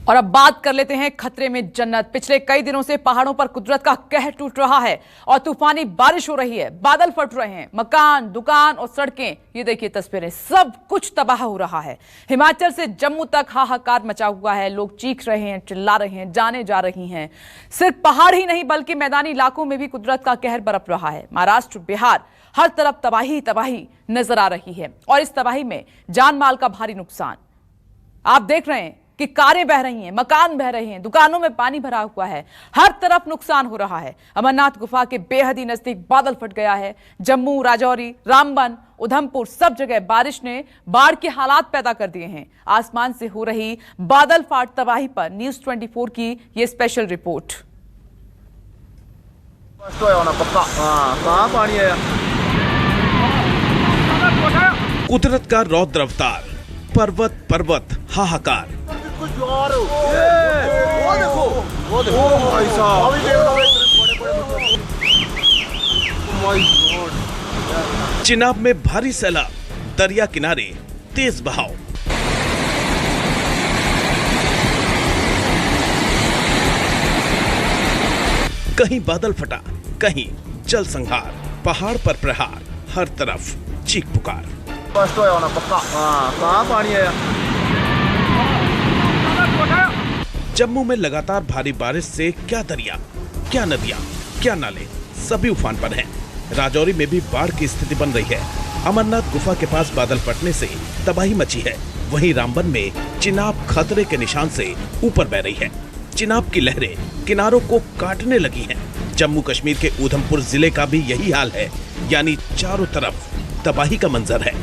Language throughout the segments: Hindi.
और अब बात कर लेते हैं खतरे में जन्नत। पिछले कई दिनों से पहाड़ों पर कुदरत का कहर टूट रहा है और तूफानी बारिश हो रही है, बादल फट रहे हैं, मकान, दुकान और सड़कें, ये देखिए तस्वीरें, सब कुछ तबाह हो रहा है। हिमाचल से जम्मू तक हाहाकार मचा हुआ है। लोग चीख रहे हैं, चिल्ला रहे हैं, जाने जा रही हैं। सिर्फ पहाड़ ही नहीं बल्कि मैदानी इलाकों में भी कुदरत का कहर बरप रहा है। महाराष्ट्र, बिहार, हर तरफ तबाही तबाही नजर आ रही है और इस तबाही में जान माल का भारी नुकसान। आप देख रहे हैं कि कारें बह रही हैं, मकान बह रहे हैं, दुकानों में पानी भरा हुआ है, हर तरफ नुकसान हो रहा है। अमरनाथ गुफा के बेहद ही नजदीक बादल फट गया है। जम्मू, राजौरी, रामबन, उधमपुर, सब जगह बारिश ने बाढ़ के हालात पैदा कर दिए हैं। आसमान से हो रही बादल फाट तबाही पर न्यूज़ 24 की ये स्पेशल रिपोर्ट। कुदरत का रौद्र अवतार, पर्वत पर्वत हाहाकार। चिनाब में भारी सैलाब, दरिया किनारे तेज बहाव। कहीं बादल फटा, कहीं जल संहार, पहाड़ पर प्रहार, हर तरफ चीख पुकार। जम्मू में लगातार भारी बारिश से क्या दरिया, क्या नदियां, क्या नाले, सभी उफान पर हैं। राजौरी में भी बाढ़ की स्थिति बन रही है। अमरनाथ गुफा के पास बादल फटने से तबाही मची है। वहीं रामबन में चिनाब खतरे के निशान से ऊपर बह रही है। चिनाब की लहरें किनारों को काटने लगी हैं। जम्मू कश्मीर के उधमपुर जिले का भी यही हाल है, यानी चारों तरफ तबाही का मंजर है।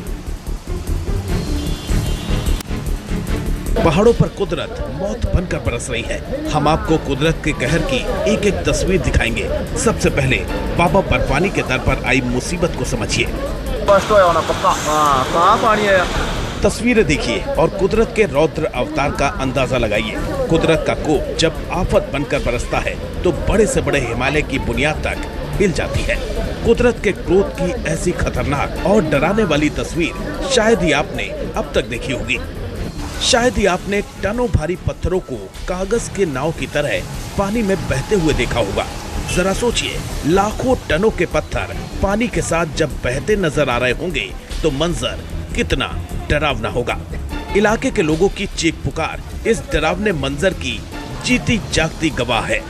पहाड़ों पर कुदरत मौत बनकर बरस रही है। हम आपको कुदरत के कहर की एक एक तस्वीर दिखाएंगे। सबसे पहले बाबा बर्फानी के दर पर आई मुसीबत को समझिए। तस्वीरें देखिए और कुदरत के रौद्र अवतार का अंदाजा लगाइए। कुदरत का कोप जब आफत बनकर बरसता है तो बड़े से बड़े हिमालय की बुनियाद तक हिल जाती है। कुदरत के क्रोध की ऐसी खतरनाक और डराने वाली तस्वीर शायद ही आपने अब तक देखी होगी। शायद ही आपने टनों भारी पत्थरों को कागज के नाव की तरह पानी में बहते हुए देखा होगा। जरा सोचिए, लाखों टनों के पत्थर पानी के साथ जब बहते नजर आ रहे होंगे तो मंजर कितना डरावना होगा। इलाके के लोगों की चीख पुकार इस डरावने मंजर की जीती जागती गवाह है।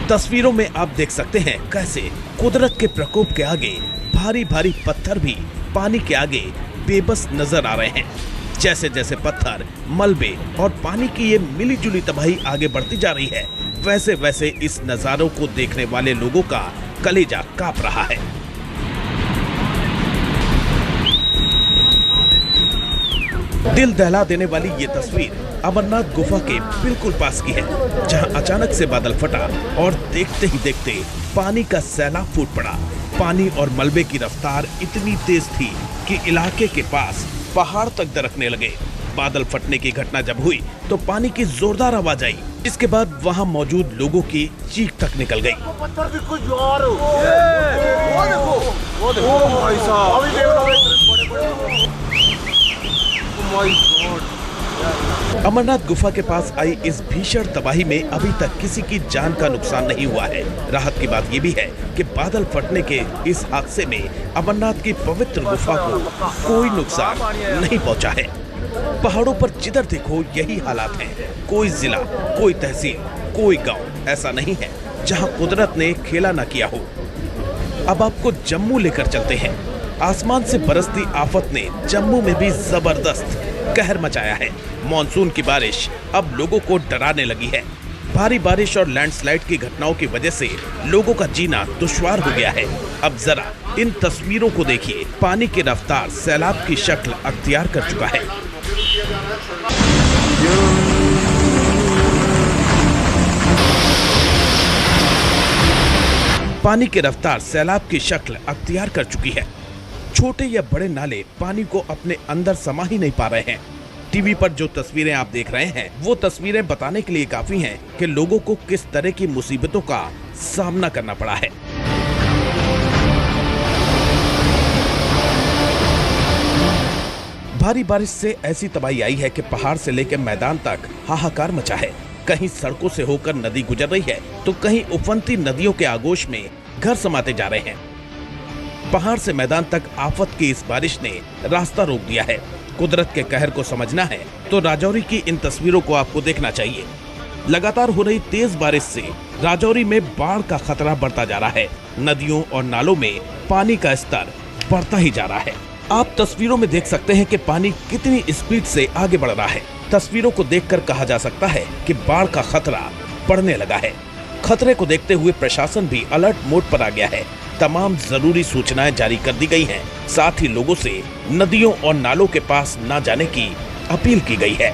तस्वीरों में आप देख सकते हैं कैसे कुदरत के प्रकोप के आगे भारी भारी पत्थर भी पानी के आगे बेबस नजर आ रहे हैं। जैसे जैसे पत्थर, मलबे और पानी की ये मिली जुली तबाही आगे बढ़ती जा रही है, वैसे वैसे इस नजारों को देखने वाले लोगों का कलेजा कांप रहा है। दिल दहला देने वाली ये तस्वीर अमरनाथ गुफा के बिल्कुल पास की है, जहां अचानक से बादल फटा और देखते ही देखते पानी का सैलाब फूट पड़ा। पानी और मलबे की रफ्तार इतनी तेज थी कि इलाके के पास पहाड़ तक दरकने लगे। बादल फटने की घटना जब हुई तो पानी की जोरदार आवाज आई। इसके बाद वहां मौजूद लोगों की चीख तक निकल गई। अमरनाथ गुफा के पास आई इस भीषण तबाही में अभी तक किसी की जान का नुकसान नहीं हुआ है। राहत की बात यह भी है कि बादल फटने के इस हादसे में अमरनाथ की पवित्र गुफा को कोई नुकसान नहीं पहुंचा है। पहाड़ों पर जिधर देखो यही हालात हैं। कोई जिला, कोई तहसील, कोई गांव ऐसा नहीं है जहां कुदरत ने खेला न किया हो। अब आपको जम्मू लेकर चलते हैं। आसमान से बरसती आफत ने जम्मू में भी जबरदस्त कहर मचाया है। मॉनसून की बारिश अब लोगों को डराने लगी है। भारी बारिश और लैंडस्लाइड की घटनाओं की वजह से लोगों का जीना दुश्वार हो गया है। अब जरा इन तस्वीरों को देखिए। पानी की रफ्तार सैलाब की शक्ल अख्तियार कर चुका है। पानी की रफ्तार सैलाब की शक्ल अख्तियार कर चुकी है। छोटे या बड़े नाले पानी को अपने अंदर समा ही नहीं पा रहे हैं। टीवी पर जो तस्वीरें आप देख रहे हैं वो तस्वीरें बताने के लिए काफी हैं कि लोगों को किस तरह की मुसीबतों का सामना करना पड़ा है। भारी बारिश से ऐसी तबाही आई है कि पहाड़ से लेकर मैदान तक हाहाकार मचा है। कहीं सड़कों से होकर नदी गुजर रही है तो कहीं उफनती नदियों के आगोश में घर समाते जा रहे हैं। पहाड़ से मैदान तक आफत की इस बारिश ने रास्ता रोक दिया है। कुदरत के कहर को समझना है तो राजौरी की इन तस्वीरों को आपको देखना चाहिए। लगातार हो रही तेज बारिश से राजौरी में बाढ़ का खतरा बढ़ता जा रहा है। नदियों और नालों में पानी का स्तर बढ़ता ही जा रहा है। आप तस्वीरों में देख सकते हैं कि पानी कितनी स्पीड से आगे बढ़ रहा है। तस्वीरों को देखकर कहा जा सकता है कि बाढ़ का खतरा बढ़ने लगा है। खतरे को देखते हुए प्रशासन भी अलर्ट मोड पर आ गया है। तमाम जरूरी सूचनाएं जारी कर दी गई हैं। साथ ही लोगों से नदियों और नालों के पास न जाने की अपील की गई है।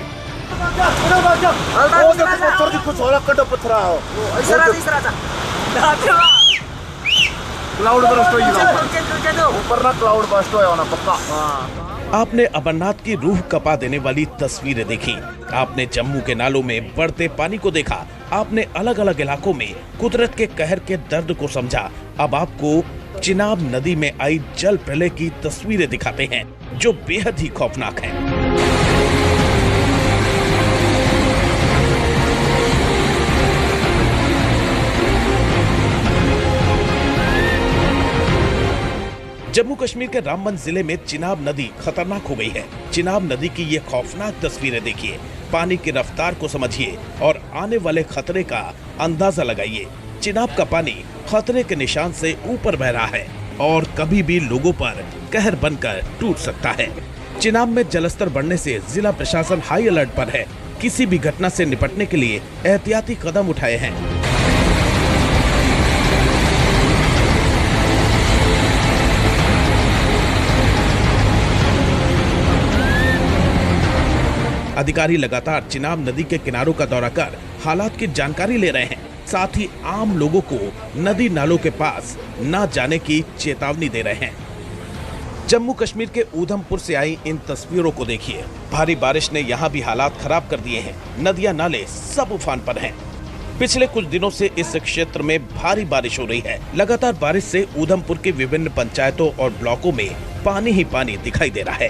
आपने अमरनाथ की रूह कपा देने वाली तस्वीरें देखी। आपने जम्मू के नालों में बढ़ते पानी को देखा। आपने अलग अलग इलाकों में कुदरत के कहर के दर्द को समझा। अब आपको चिनाब नदी में आई जल प्रलय की तस्वीरें दिखाते हैं जो बेहद ही खौफनाक हैं। जम्मू कश्मीर के रामबन जिले में चिनाब नदी खतरनाक हो गई है। चिनाब नदी की ये खौफनाक तस्वीरें देखिए, पानी की रफ्तार को समझिए और आने वाले खतरे का अंदाजा लगाइए। चिनाब का पानी खतरे के निशान से ऊपर बह रहा है और कभी भी लोगों पर कहर बनकर टूट सकता है। चिनाब में जलस्तर बढ़ने से जिला प्रशासन हाई अलर्ट पर है। किसी भी घटना से निपटने के लिए एहतियाती कदम उठाए हैं। अधिकारी लगातार चिनाब नदी के किनारों का दौरा कर हालात की जानकारी ले रहे हैं। साथ ही आम लोगों को नदी नालों के पास न जाने की चेतावनी दे रहे हैं। जम्मू कश्मीर के ऊधमपुर से आई इन तस्वीरों को देखिए। भारी बारिश ने यहाँ भी हालात खराब कर दिए हैं। नदियां नाले सब उफान पर हैं। पिछले कुछ दिनों से इस क्षेत्र में भारी बारिश हो रही है। लगातार बारिश से ऊधमपुर के विभिन्न पंचायतों और ब्लॉकों में पानी ही पानी दिखाई दे रहा है।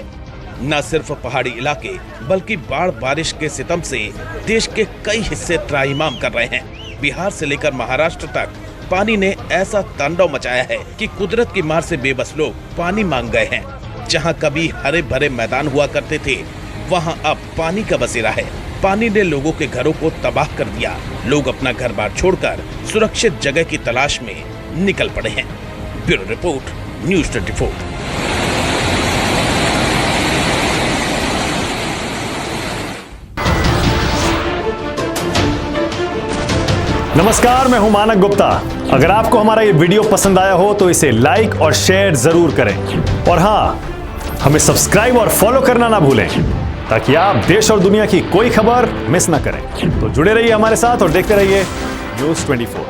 न सिर्फ पहाड़ी इलाके बल्कि बाढ़ बारिश के सितम से देश के कई हिस्से त्राहिमाम कर रहे हैं। बिहार से लेकर महाराष्ट्र तक पानी ने ऐसा तांडव मचाया है कि कुदरत की मार से बेबस लोग पानी मांग गए हैं। जहां कभी हरे भरे मैदान हुआ करते थे वहां अब पानी का बसेरा है। पानी ने लोगों के घरों को तबाह कर दिया। लोग अपना घर बार छोड़कर सुरक्षित जगह की तलाश में निकल पड़े हैं। Bureau report, news 24। नमस्कार, मैं हूं मानक गुप्ता। अगर आपको हमारा ये वीडियो पसंद आया हो तो इसे लाइक और शेयर जरूर करें और हाँ, हमें सब्सक्राइब और फॉलो करना ना भूलें ताकि आप देश और दुनिया की कोई खबर मिस ना करें। तो जुड़े रहिए हमारे साथ और देखते रहिए न्यूज़ 24।